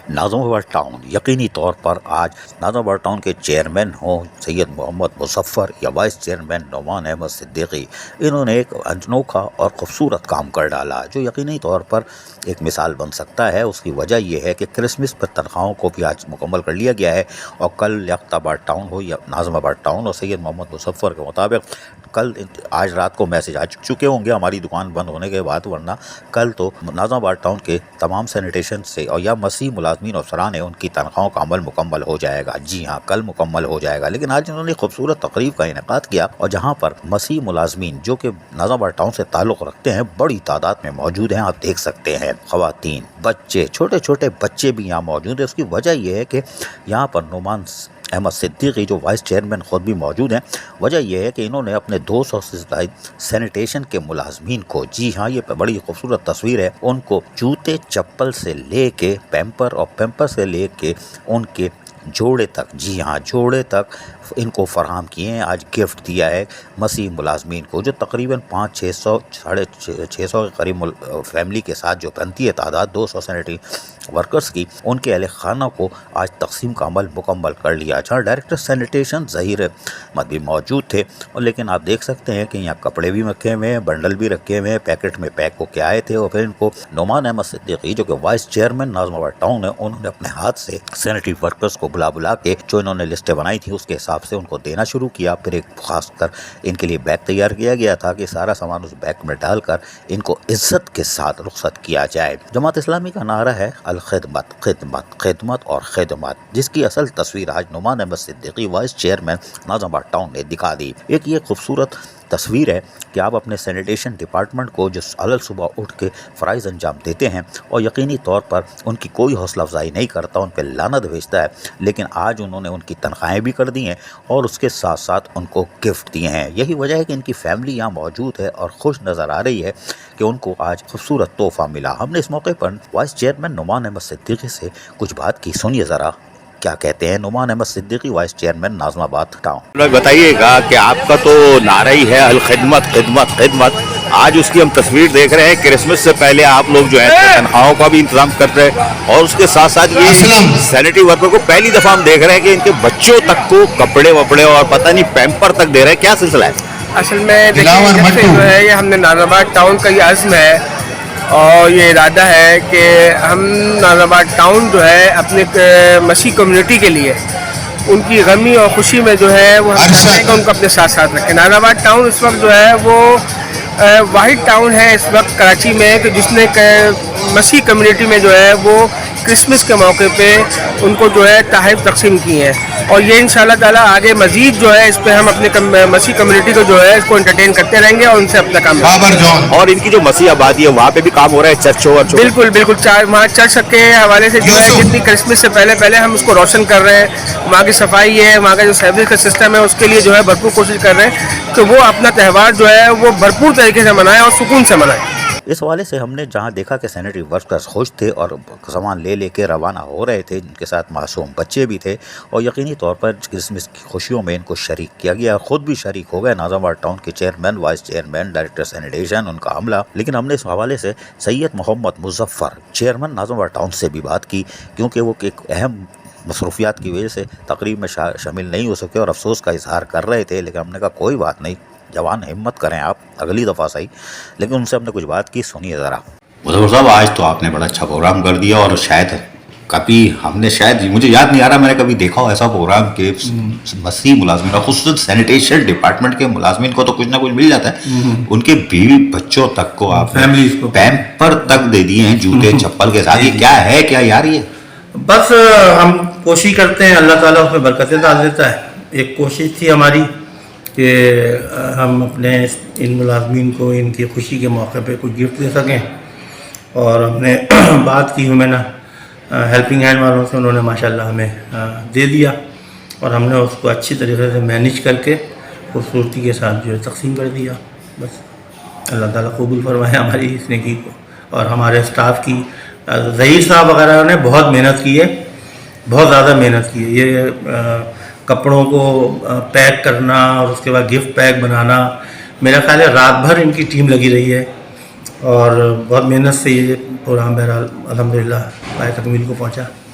ناظم آباد ٹاؤن یقینی طور پر آج ناظم آباد ٹاؤن کے چیئرمین ہوں سید محمد مظفر یا وائس چیئرمین نعمان احمد صدیقی، انہوں نے ایک انوکھا اور خوبصورت کام کر ڈالا جو یقینی طور پر ایک مثال بن سکتا ہے۔ اس کی وجہ یہ ہے کہ کرسمس پر تنخواہوں کو بھی آج مکمل کر لیا گیا ہے، اور کل یافت آباد ٹاؤن ہو یا ناظم آباد ٹاؤن، اور سید محمد مظفر کے مطابق آج رات کو میسج آ چکے ہوں گے ہماری دکان بند ہونے کے بعد، ورنہ کل تو ناظم آباد ٹاؤن کے تمام سینیٹیشن سے اور یا مسیح ملازمین اور افسران ہیں ان کی تنخواہوں کا عمل مکمل ہو جائے گا۔ جی ہاں، کل مکمل ہو جائے گا۔ لیکن آج انہوں نے خوبصورت تقریب کا انعقاد کیا، اور جہاں پر مسیح ملازمین جو کہ ناظم آباد ٹاؤن سے تعلق رکھتے ہیں بڑی تعداد میں موجود ہیں، آپ دیکھ سکتے ہیں، خواتین، بچے، چھوٹے چھوٹے بچے بھی یہاں موجود ہیں۔ اس کی وجہ یہ ہے کہ یہاں پر نعمان احمد صدیقی جو وائس چیئرمین خود بھی موجود ہیں۔ وجہ یہ ہے کہ انہوں نے اپنے 200 سے زائد سینیٹیشن کے ملازمین کو، جی ہاں یہ بڑی خوبصورت تصویر ہے، ان کو جوتے چپل سے لے کے پیمپر، اور پیمپر سے لے کے ان کے جوڑے تک، جی ہاں جوڑے تک ان کو فراہم کیے ہیں۔ آج گفٹ دیا ہے مسیح ملازمین کو، جو تقریباً 500-600 650 کے قریب فیملی کے ساتھ جو بنتی ہے تعداد 200 سینیٹری ورکرز کی، ان کے اہل خانہ کو آج تقسیم کا عمل مکمل کر لیا۔ جہاں ڈائریکٹر سینیٹیشن ظہیر احمد بھی موجود تھے، اور لیکن آپ دیکھ سکتے ہیں کہ یہاں کپڑے بھی رکھے ہوئے ہیں، بنڈل بھی رکھے ہوئے ہیں، پیکٹ میں پیک ہو کے آئے تھے، اور پھر ان کو نعمان احمد صدیقی جو کہ وائس چیئرمین ناظم آباد ٹاؤن ہے، انہوں نے اپنے ہاتھ سے سینیٹری ورکرز کو بلا کے جو انہوں نے لسٹیں بنائی تھیں اس کے حساب سے ان کو دینا شروع کیا۔ پھر ایک خاص کر ان کے لیے بیگ تیار کیا گیا تھا کہ سارا سامان اس بیگ میں ڈال کر ان کو عزت کے ساتھ رخصت کیا جائے۔ جماعت اسلامی کا نعرہ ہے الخدمت، خدمت، خدمت اور خدمت، جس کی اصل تصویر آج نعمان احمد صدیقی وائس چیئرمین ناظم آباد ٹاؤن نے دکھا دی۔ ایک یہ خوبصورت تصویر ہے کہ آپ اپنے سینیٹیشن ڈپارٹمنٹ کو جو صبح اٹھ کے فرائض انجام دیتے ہیں، اور یقینی طور پر ان کی کوئی حوصلہ افزائی نہیں کرتا، ان پہ لعنت بھیجتا ہے، لیکن آج انہوں نے ان کی تنخواہیں بھی کر دی ہیں اور اس کے ساتھ ساتھ ان کو گفٹ دیے ہیں۔ یہی وجہ ہے کہ ان کی فیملی یہاں موجود ہے اور خوش نظر آ رہی ہے کہ ان کو آج خوبصورت تحفہ ملا۔ ہم نے اس موقع پر وائس چیئرمین نعمان احمد صدیقی سے کچھ بات کی، سنیے ذرا کیا کہتے ہیں نعمان احمد صدیقی وائس چیئرمین ناظم آباد ٹاؤن۔ بتائیے گا کہ آپ کا تو نعرہ ہی ہے الخدمت، خدمت، خدمت، آج اس کی ہم تصویر دیکھ رہے ہیں۔ کرسمس سے پہلے آپ لوگ جو ہے تنخواہوں کا بھی انتظام کر رہے ہیں، اور اس کے ساتھ ساتھ یہ سینیٹری ورکر کو پہلی دفعہ ہم دیکھ رہے ہیں کہ ان کے بچوں تک کو کپڑے وپڑے اور پتہ نہیں پیمپر تک دے رہے ہیں۔ کیا سلسلہ ہے؟ اصل میں دیکھیں جب سے جو ہے یہ ہم نے ناظم آباد ٹاؤن کا یہ عزم ہے اور یہ ارادہ ہے کہ ہم ناظم آباد ٹاؤن جو ہے اپنے مسیح کمیونٹی کے لیے ان کی غمی اور خوشی میں جو ہے وہ ہم چاہتے ہیں کہ ان کو اپنے ساتھ ساتھ رکھیں۔ ناظم آباد ٹاؤن اس وقت جو ہے وہ واحد ٹاؤن ہے اس وقت کراچی میں کہ جس نے مسیح کمیونٹی میں جو ہے وہ کرسمس کے موقع پہ ان کو جو ہے تحائف تقسیم کی ہیں، اور یہ انشاءاللہ تعالیٰ آگے مزید جو ہے اس پہ ہم اپنے مسیح کمیونٹی کو جو ہے اس کو انٹرٹین کرتے رہیں گے اور ان سے اپنا کام اور ان کی جو مسیح آبادی ہے وہاں پہ بھی کام ہو رہا ہے، چرچ ہو، بالکل بالکل، وہاں چرچ کے حوالے سے جو ہے جتنی کرسمس سے پہلے ہم اس کو روشن کر رہے ہیں، وہاں کی صفائی ہے، وہاں کا جو سیوریج کا سسٹم ہے اس کے لیے جو ہے بھرپور کوشش کر رہے ہیں کہ وہ اپنا تہوار جو ہے وہ بھرپور طریقے سے منائیں اور سکون سے منائیں۔ اس حوالے سے ہم نے جہاں دیکھا کہ سینیٹری ورکرز خوش تھے اور سامان لے کے روانہ ہو رہے تھے، جن کے ساتھ معصوم بچے بھی تھے، اور یقینی طور پر کرسمس کی خوشیوں میں ان کو شریک کیا گیا، خود بھی شریک ہو گئے ناظم آباد ٹاؤن کے chairman, vice chairman, director sanitation, ان کا عملہ۔ لیکن ہم نے اس حوالے سے سید محمد مظفر چیئرمین ناظم آباد ٹاؤن سے بھی بات کی، کیونکہ وہ ایک اہم مصروفیات کی وجہ سے تقریب میں شامل نہیں ہو سکے اور افسوس کا اظہار کر رہے تھے، لیکن ہم نے کہا کوئی بات نہیں جوان، ہمت کریں آپ، اگلی دفعہ صحیح۔ لیکن ان سے ہم نے کچھ بات کی، سنیے ذرا۔ مظفر صاحب، آج تو آپ نے بڑا اچھا پروگرام کر دیا، اور شاید کبھی ہم نے مجھے یاد نہیں آ رہا میں نے کبھی دیکھا ہو ایسا پروگرام کہ مسیح ملازمین، خصوصاً سینیٹیشن ڈپارٹمنٹ کے ملازمین کو تو کچھ نہ کچھ مل جاتا ہے، ان کے بیوی بچوں تک کو آپ پیمپر تک دے دیے ہیں، جوتے چپل کے ساتھ۔ یہ کیا ہے، کیا یار یہ؟ بس ہم کوشش کرتے ہیں، اللہ تعالیٰ اس میں برکتیں ڈال دیتا ہے۔ ایک کوشش تھی ہماری کہ ہم اپنے ان ملازمین کو ان کی خوشی کے موقع پہ کچھ گفٹ دے سکیں، اور ہم نے بات کی ہمیں نا ہیلپنگ ہینڈ والوں سے، انہوں نے ماشاءاللہ ہمیں دے دیا، اور ہم نے اس کو اچھی طریقے سے مینیج کر کے خوبصورتی کے ساتھ جو ہے تقسیم کر دیا۔ بس اللہ تعالیٰ قبول فرمائے ہماری اس نیکی کو، اور ہمارے اسٹاف کی ظہیر صاحب وغیرہ نے بہت محنت کی ہے، بہت زیادہ محنت کی ہے۔ یہ کپڑوں کو پیک کرنا اور اس کے بعد گفٹ پیک بنانا، میرا خیال ہے رات بھر ان کی ٹیم لگی رہی ہے، اور بہت محنت سے یہ پروگرام بہرحال الحمدللہ پائے تکمیل کو پہنچا۔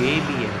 KBS